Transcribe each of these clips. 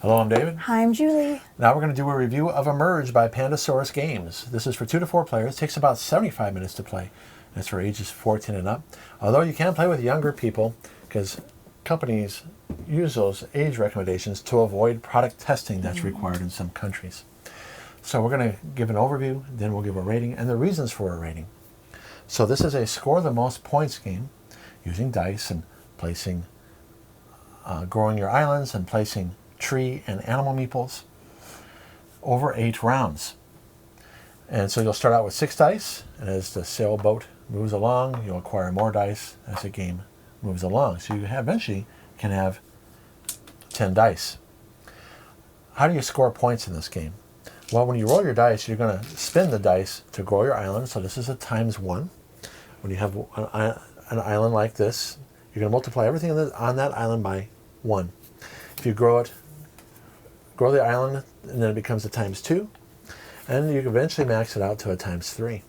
Hello, I'm David. Hi, I'm Julie. Now we're going to do a review of Emerge by Pandasaurus Games. This is for 2 to 4 players. It takes about 75 minutes to play. It's for ages 14 and up. Although you can play with younger people because companies use those age recommendations to avoid product testing that's required in some countries. So we're going to give an overview, then we'll give a rating and the reasons for a rating. So this is a score the most points game using dice and placing, growing your islands and placing tree and animal meeples over 8 rounds. And so you'll start out with 6 dice, and as the sailboat moves along, you'll acquire more dice as the game moves along. So you eventually can have 10 dice. How do you score points in this game? Well, when you roll your dice, you're going to spin the dice to grow your island. So this is a ×1. When you have an island like this, you're going to multiply everything on that island by 1. If you grow the island, and then it becomes a ×2, and you can eventually max it out to a ×3.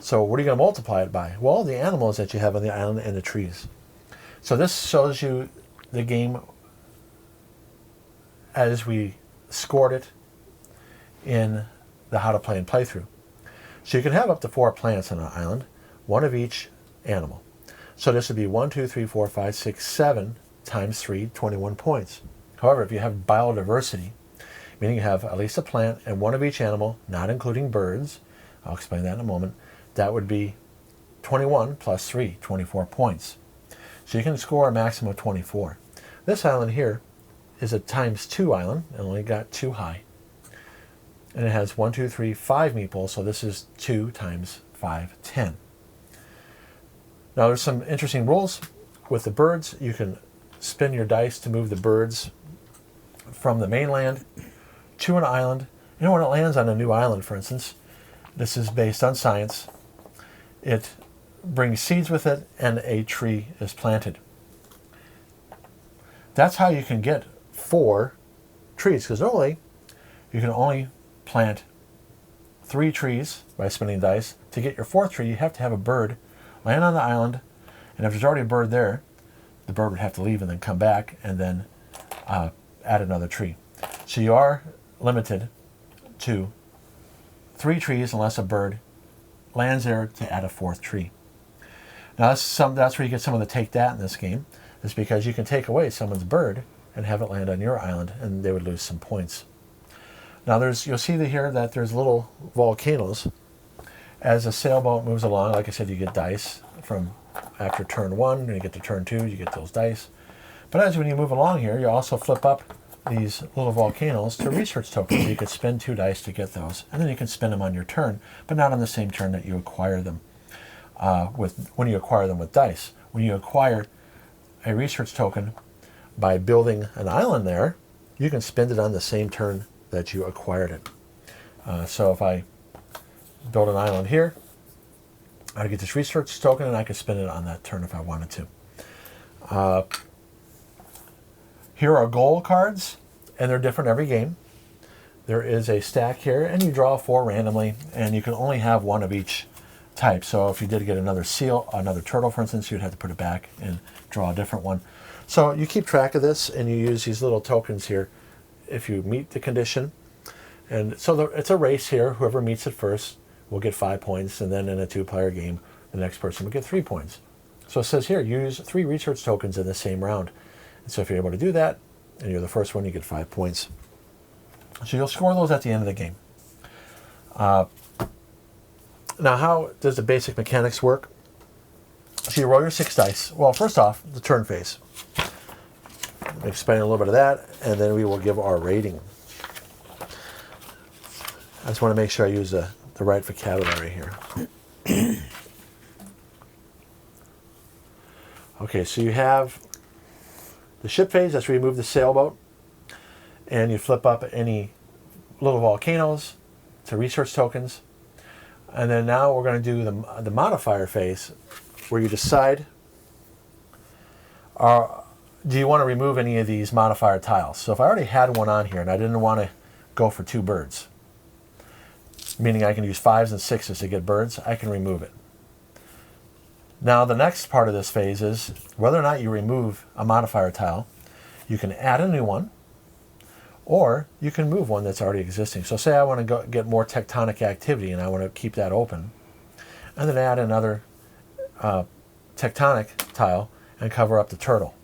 So what are you going to multiply it by? Well, the animals that you have on the island and the trees. So this shows you the game as we scored it in the How to Play and Playthrough. So you can have up to 4 plants on an island, 1 of each animal. So this would be 1, 2, 3, 4, 5, 6, 7 ×3, 21 points. However, if you have biodiversity, meaning you have at least a plant and 1 of each animal, not including birds, I'll explain that in a moment, that would be 21 plus 3, 24 points. So you can score a maximum of 24. This island here is a ×2 island, and only got 2 high. And it has 1, 2, 3, 5 meeples, so this is 2 × 5, 10. Now there's some interesting rules with the birds. You can spin your dice to move the birds from the mainland to an island. You know, when it lands on a new island, for instance, this is based on science, it brings seeds with it and a tree is planted. That's how you can get 4 trees, because normally you can only plant 3 trees by spinning dice. To get your 4th tree, you have to have a bird land on the island, and if there's already a bird there, the bird would have to leave and then come back and then add another tree. So you are limited to 3 trees unless a bird lands there to add a 4th tree. Now that's where you get some of the take that in this game, is because you can take away someone's bird and have it land on your island, and they would lose some points. Now you'll see here that there's little volcanoes. As the sailboat moves along, like I said, you get dice from after turn 1, when you get to turn 2, you get those dice. But when you move along here, you also flip up these little volcanoes to research tokens. You could spend 2 dice to get those, and then you can spend them on your turn, but not on the same turn that you acquire them when you acquire them with dice. When you acquire a research token by building an island there, you can spend it on the same turn that you acquired it. So if I build an island here, I get this research token and I could spend it on that turn if I wanted to. Here are goal cards, and they're different every game. There is a stack here, and you draw 4 randomly, and you can only have 1 of each type. So if you did get another seal, another turtle, for instance, you'd have to put it back and draw a different one. So you keep track of this, and you use these little tokens here if you meet the condition. And so it's a race here. Whoever meets it first will get 5 points, and then in a 2-player game, the next person will get 3 points. So it says here, use 3 research tokens in the same round. And so if you're able to do that, and you're the first one, you get 5 points. So you'll score those at the end of the game. Now, how does the basic mechanics work? So you roll your 6 dice. Well, first off, the turn phase. I'll explain a little bit of that, and then we will give our rating. I just want to make sure I use the right vocabulary here. Okay, so you have the ship phase. That's where you move the sailboat, and you flip up any little volcanoes to research tokens. And then now we're going to do the modifier phase, where you decide, do you want to remove any of these modifier tiles? So if I already had one on here and I didn't want to go for 2 birds, meaning I can use 5s and 6s to get birds, I can remove it. Now the next part of this phase is whether or not you remove a modifier tile, You can add a new one, or you can move one that's already existing. So say I want to go get more tectonic activity and I want to keep that open, and then add another tectonic tile and cover up the turtle.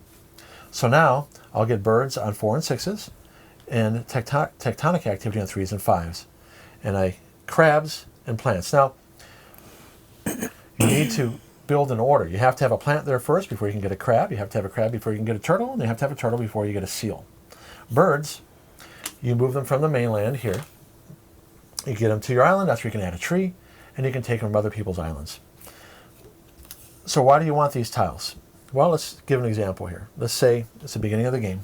So now I'll get birds on 4 and 6s and tectonic activity on 3s and 5s. And crabs and plants. Now, you need to build an order. You have to have a plant there first before you can get a crab. You have to have a crab before you can get a turtle. And you have to have a turtle before you get a seal. Birds, you move them from the mainland here. You get them to your island. That's where you can add a tree. And you can take them from other people's islands. So why do you want these tiles? Well, let's give an example here. Let's say it's the beginning of the game.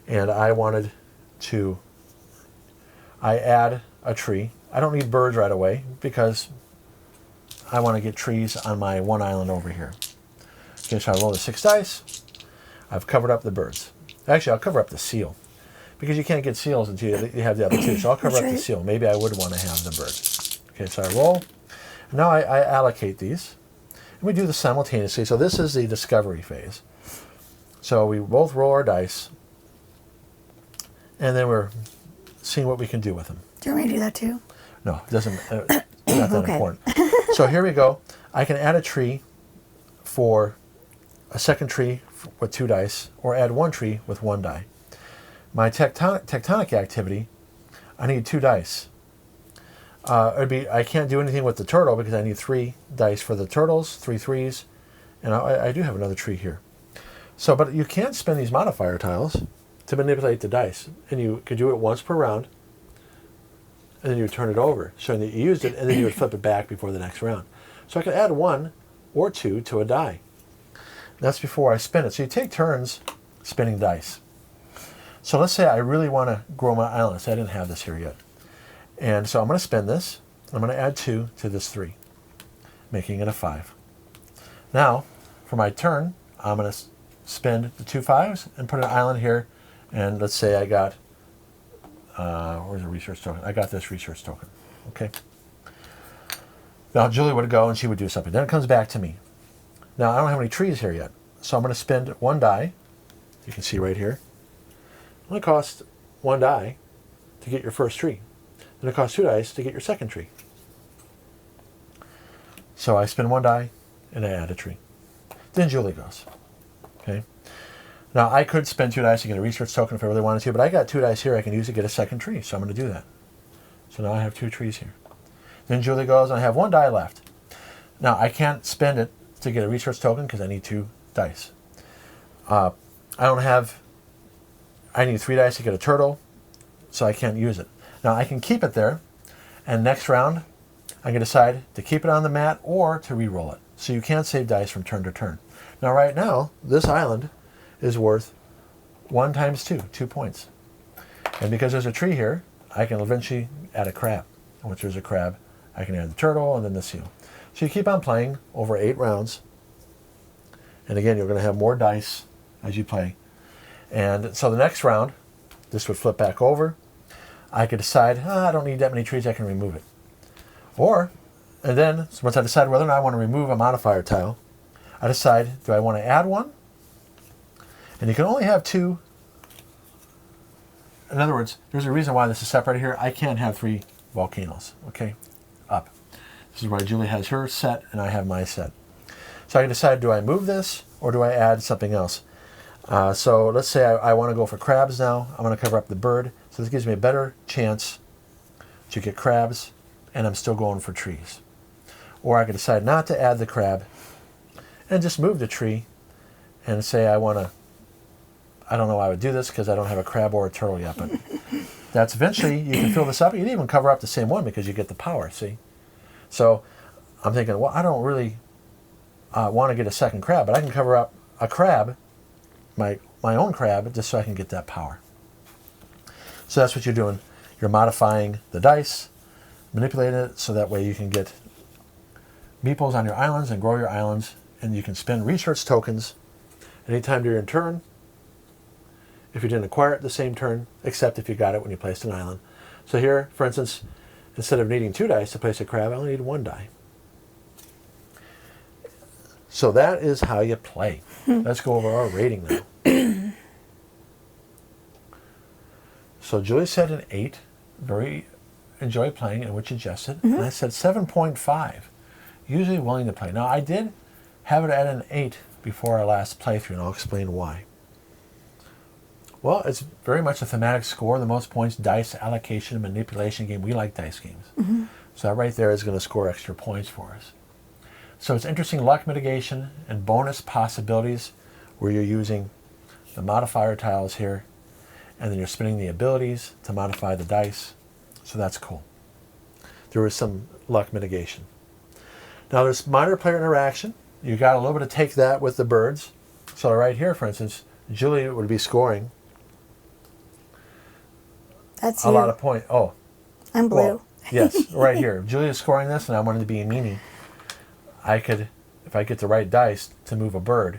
And I add a tree. I don't need birds right away because I want to get trees on my one island over here. Okay, so I roll the 6 dice. I've covered up the birds. Actually, I'll cover up the seal because you can't get seals until you have the other 2. So I'll cover up the seal. Maybe I would want to have the bird. Okay, so I roll. Now I allocate these. And we do this simultaneously. So this is the discovery phase. So we both roll our dice. And then we're seeing what we can do with them. Do you want me to do that too? No, it doesn't. Not that important. So here we go. I can add a tree for a second tree with 2 dice, or add 1 tree with 1 die. My tectonic activity, I need 2 dice. I can't do anything with the turtle because I need 3 dice for the turtles, 3 threes, and I do have another tree here. So, but you can spend these modifier tiles to manipulate the dice, and you could do it once per round, and then you would turn it over, showing that you used it, and then you would flip it back before the next round. So I could add 1 or 2 to a die. That's before I spin it. So you take turns spinning dice. So let's say I really want to grow my island. So I didn't have this here yet. And so I'm going to spin this. I'm going to add 2 to this 3, making it a 5. Now, for my turn, I'm going to spend the 2 5s and put an island here. And let's say I got, where's the research token? I got this research token. Okay. Now Julie would go and she would do something. Then it comes back to me. Now I don't have any trees here yet. So I'm going to spend 1 die. You can see right here. It only costs 1 die to get your first tree. Then it costs 2 dice to get your second tree. So I spend 1 die and I add a tree. Then Julie goes. Okay. Now I could spend 2 dice to get a research token if I really wanted to, but I got 2 dice here I can use to get a second tree, so I'm going to do that. So now I have 2 trees here. Then Julie goes and I have 1 die left. Now I can't spend it to get a research token because I need 2 dice. I need 3 dice to get a turtle, so I can't use it. Now I can keep it there, and next round I can decide to keep it on the mat or to re-roll it. So you can't save dice from turn to turn. Now right now, this island is worth 1 times 2, 2 points. And because there's a tree here, I can eventually add a crab. And once there's a crab, I can add the turtle and then the seal. So you keep on playing over 8 rounds. And again, you're going to have more dice as you play. And so the next round, this would flip back over. I could decide, I don't need that many trees, I can remove it. And then, once I decide whether or not I want to remove a modifier tile, I decide, do I want to add 1? And you can only have 2. In other words, there's a reason why this is separated here. I can't have 3 volcanoes, okay, up. This is why Julie has her set and I have my set. So I can decide, do I move this or do I add something else? So let's say I want to go for crabs now. I'm going to cover up the bird. So this gives me a better chance to get crabs, and I'm still going for trees. Or I could decide not to add the crab and just move the tree and say I don't know why I would do this because I don't have a crab or a turtle yet, but that's eventually, you can fill this up. You can even cover up the same one because you get the power, see? So I'm thinking, well, I don't really want to get a second crab, but I can cover up a crab, my own crab, just so I can get that power. So that's what you're doing. You're modifying the dice, manipulating it so that way you can get meeples on your islands and grow your islands, and you can spend research tokens anytime during your turn if you didn't acquire it the same turn, except if you got it when you placed an island. So here, for instance, instead of needing 2 dice to place a crab, I only need 1 die. So that is how you play. Let's go over our rating now. So Julie said an 8, very enjoy playing, and which adjusted. And I said 7.5, usually willing to play. Now I did have it at an 8 before our last playthrough, and I'll explain why. Well, it's very much a thematic score, the most points, dice allocation, and manipulation game. We like dice games. So that right there is going to score extra points for us. So it's interesting luck mitigation and bonus possibilities where you're using the modifier tiles here, and then you're spinning the abilities to modify the dice. So that's cool. There is some luck mitigation. Now there's minor player interaction. You got a little bit of take that with the birds. So right here, for instance, Julie would be scoring That's a lot of points. Oh, I'm blue. well, yes, right here. If Julie is scoring this, and I wanted to be a meanie, I could, if I get the right dice to move a bird.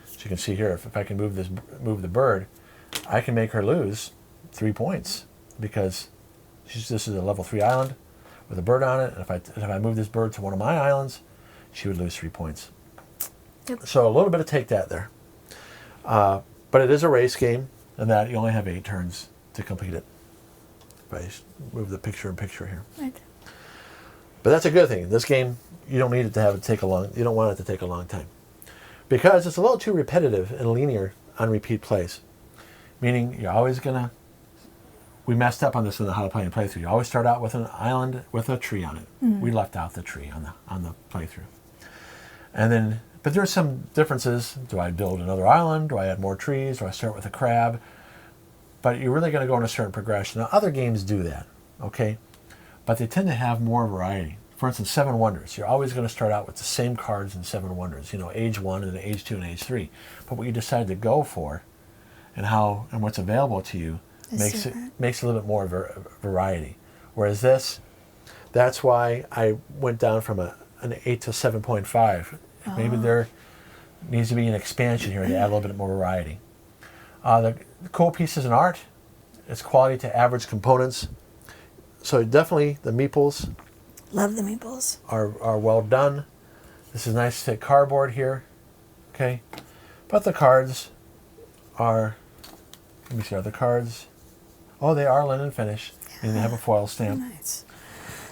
So you can see here, if I can move the bird, I can make her lose 3 points because this is a level 3 island with a bird on it, and if I move this bird to one of my islands, she would lose 3 points. Yep. So a little bit of take that there. But it is a race game, and that you only have 8 turns to complete it. If I move the picture here. Right. But that's a good thing. This game, you don't need it to have it take a long. You don't want it to take a long time, because it's a little too repetitive and linear on repeat plays. Meaning you're always gonna. We messed up on this in the how to play and playthrough. You always start out with an island with a tree on it. We left out the tree on the playthrough, and then. But there's some differences. Do I build another island? Do I add more trees? Do I start with a crab? But you're really going to go in a certain progression. Now, other games do that, okay? But they tend to have more variety. For instance, Seven Wonders. You're always going to start out with the same cards in Seven Wonders. You know, Age 1 and then Age 2 and Age 3. But what you decide to go for and how and what's available to you makes it a little bit more variety. Whereas this, that's why I went down from an 8 to 7.5. Maybe there needs to be an expansion here to add a little bit more variety. The cool pieces in art, it's quality to average components. So definitely the meeples. Love the meeples. Are well done. This is nice thick cardboard here. Okay. But the cards are, let me see, are the cards, oh, they are linen finish. Yeah. And they have a foil stamp. Nice.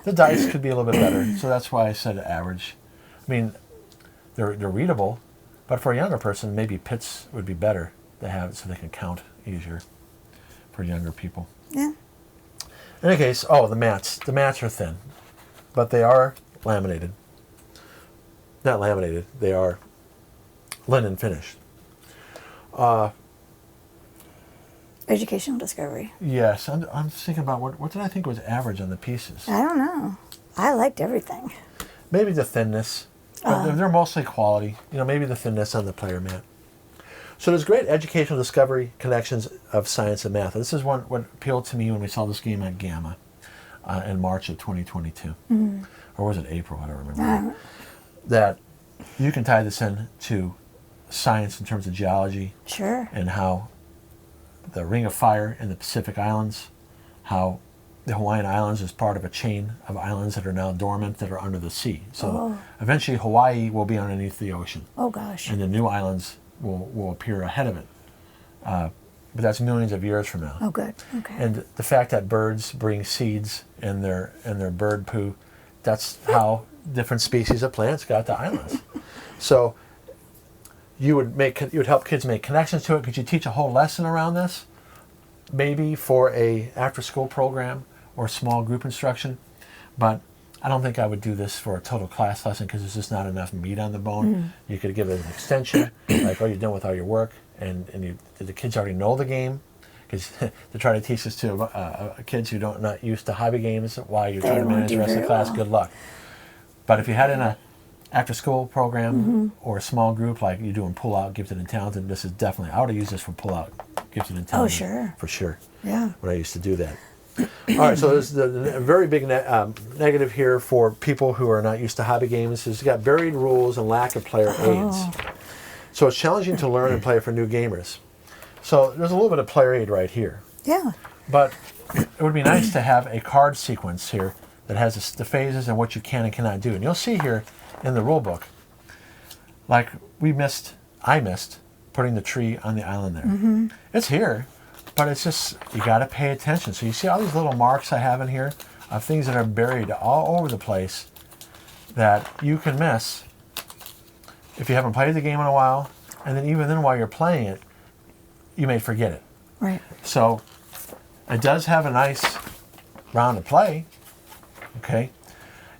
The dice could be a little bit better, so that's why I said average. I mean, they're readable, but for a younger person, maybe pits would be better to have it so they can count easier for younger people. Yeah. In any case, the mats. The mats are thin, but they are laminated. Not laminated, they are linen finished. Educational discovery. Yes, I'm thinking about what did I think was average on the pieces? I don't know. I liked everything. Maybe the thinness. But they're mostly quality. You know, maybe the thinness on the player mat. So there's great educational discovery connections of science and math. This is what appealed to me when we saw this game at Gamma in March of 2022. Or was it April? I don't remember. That you can tie this in to science in terms of geology. Sure. And how the Ring of Fire in the Pacific Islands, how the Hawaiian Islands is part of a chain of islands that are now dormant that are under the sea. So eventually Hawaii will be underneath the ocean. Oh, gosh. And the new islands will appear ahead of it. But that's millions of years from now. Oh, good. Okay. And the fact that birds bring seeds in their bird poo, that's how different species of plants got to islands. So you would help kids make connections to it. Could you teach a whole lesson around this? Maybe for a after-school program or small group instruction, but I don't think I would do this for a total class lesson because there's just not enough meat on the bone. You could give it an extension, like, you're done with all your work, and the kids already know the game, because to try to teach this to kids who not used to hobby games while you're trying to manage the rest of the class, good luck. But if you had in a after-school program or a small group, like you're doing pull-out, gifted and talented, this is definitely, I would have used this for pull-out, gifted and talented. Oh, sure. For sure. Yeah. When I used to do that. All right, so there's the very big negative here for people who are not used to hobby games is you got varied rules and lack of player aids. So it's challenging to learn and play for new gamers. So there's a little bit of player aid right here. Yeah. But it would be nice to have a card sequence here that has the phases and what you can and cannot do. And you'll see here in the rule book, like I missed putting the tree on the island there. It's here, But it's just, you got to pay attention. So you see all these little marks I have in here of things that are buried all over the place that you can miss if you haven't played the game in a while. And then even then while you're playing it, you may forget it. Right. So it does have a nice round of play, okay?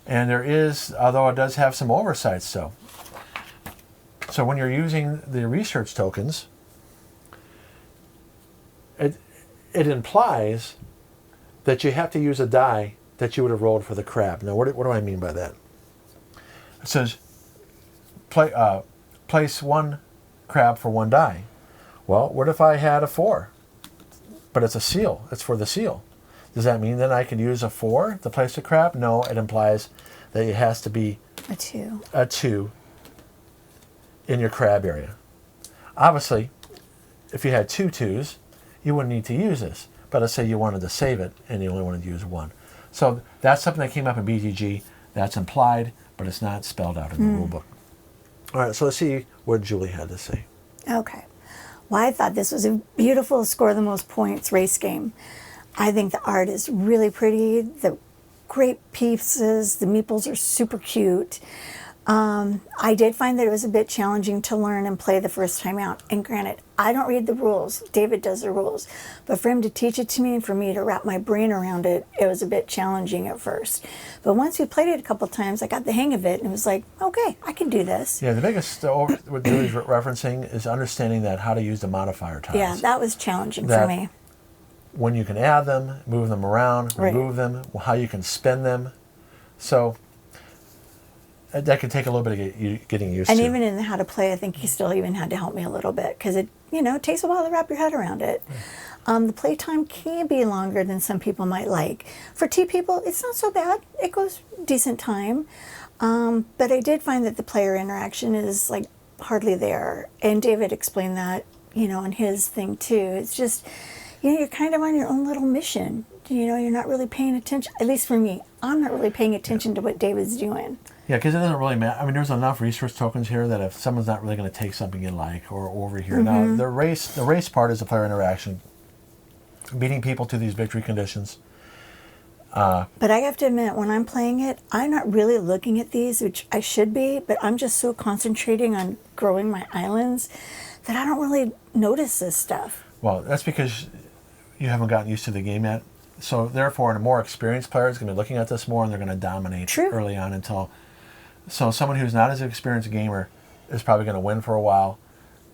And there is, although it does have some oversights still. So when you're using the research tokens, it implies that you have to use a die that you would have rolled for the crab. Now, what do I mean by that? It says place one crab for one die. Well, what if I had a 4? But it's a seal. It's for the seal. Does that mean then I can use a 4 to place a crab? No, it implies that it has to be A 2. a 2 in your crab area. Obviously, if you had 2 2s, you wouldn't need to use this. But let's say you wanted to save it and you only wanted to use 1. So that's something that came up in BGG. That's implied, but it's not spelled out in the rule book. All right, so let's see what Julie had to say. Okay. Well, I thought this was a beautiful score the most points race game. I think the art is really pretty. The great pieces. The meeples are super cute. I did find that it was a bit challenging to learn and play the first time out. And granted, I don't read the rules. David does the rules. But for him to teach it to me and for me to wrap my brain around it, it was a bit challenging at first. But once we played it a couple times, I got the hang of it and it was like, okay, I can do this. Yeah, the biggest, what Julie's referencing is understanding that how to use the modifier tiles. Yeah, that was challenging for me. When you can add them, move them around, remove them, how you can spin them. So that can take a little bit of getting used to. And even in the how to play, I think he still even had to help me a little bit because it, it takes a while to wrap your head around it. The playtime can be longer than some people might like. For 2 people, it's not so bad. It goes decent time. But I did find that the player interaction is like hardly there. And David explained that, in his thing too. It's just, you're kind of on your own little mission. You're not really paying attention. At least for me, I'm not really paying attention to what David's doing. Yeah, because it doesn't really matter. I mean, there's enough resource tokens here that if someone's not really going to take something you like or over here. Now, the race part is the player interaction, beating people to these victory conditions. But I have to admit, when I'm playing it, I'm not really looking at these, which I should be, but I'm just so concentrating on growing my islands that I don't really notice this stuff. Well, that's because you haven't gotten used to the game yet. So therefore, a more experienced player is going to be looking at this more and they're going to dominate early on until... So someone who's not as experienced gamer is probably going to win for a while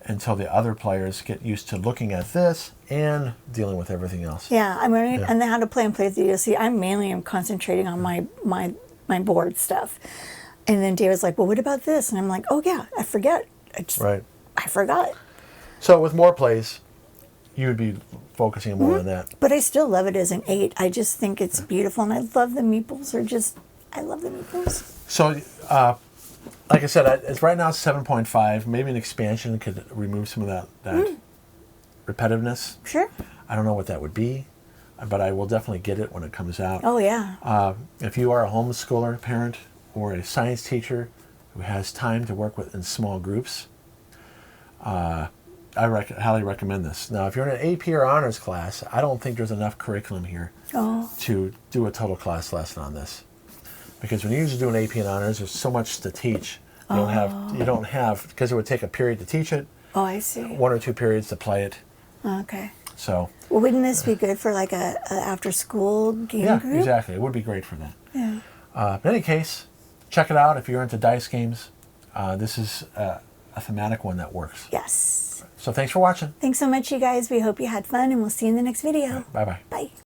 until the other players get used to looking at this and dealing with everything else. Yeah, and then how to play and play with the DLC. I mainly am concentrating on my board stuff. And then David's like, well, what about this? And I'm like, oh yeah, I forget. I forgot. So with more plays, you would be focusing more on that. But I still love it as an 8. I just think it's beautiful. And I love the meeples. I love the meeples. So, like I said, it's right now 7.5. Maybe an expansion could remove some of that repetitiveness. Sure. I don't know what that would be, but I will definitely get it when it comes out. Oh, yeah. If you are a homeschooler parent or a science teacher who has time to work with in small groups, I highly recommend this. Now, if you're in an AP or honors class, I don't think there's enough curriculum here to do a total class lesson on this. Because when you usually do an AP and honors, there's so much to teach. You don't have, because it would take a period to teach it. Oh, I see. 1 or 2 periods to play it. Okay. So. Well, wouldn't this be good for like a after-school game group? Yeah, exactly. It would be great for that. Yeah. In any case, check it out if you're into dice games. This is a thematic one that works. Yes. So thanks for watching. Thanks so much, you guys. We hope you had fun, and we'll see you in the next video. Bye-bye. Bye.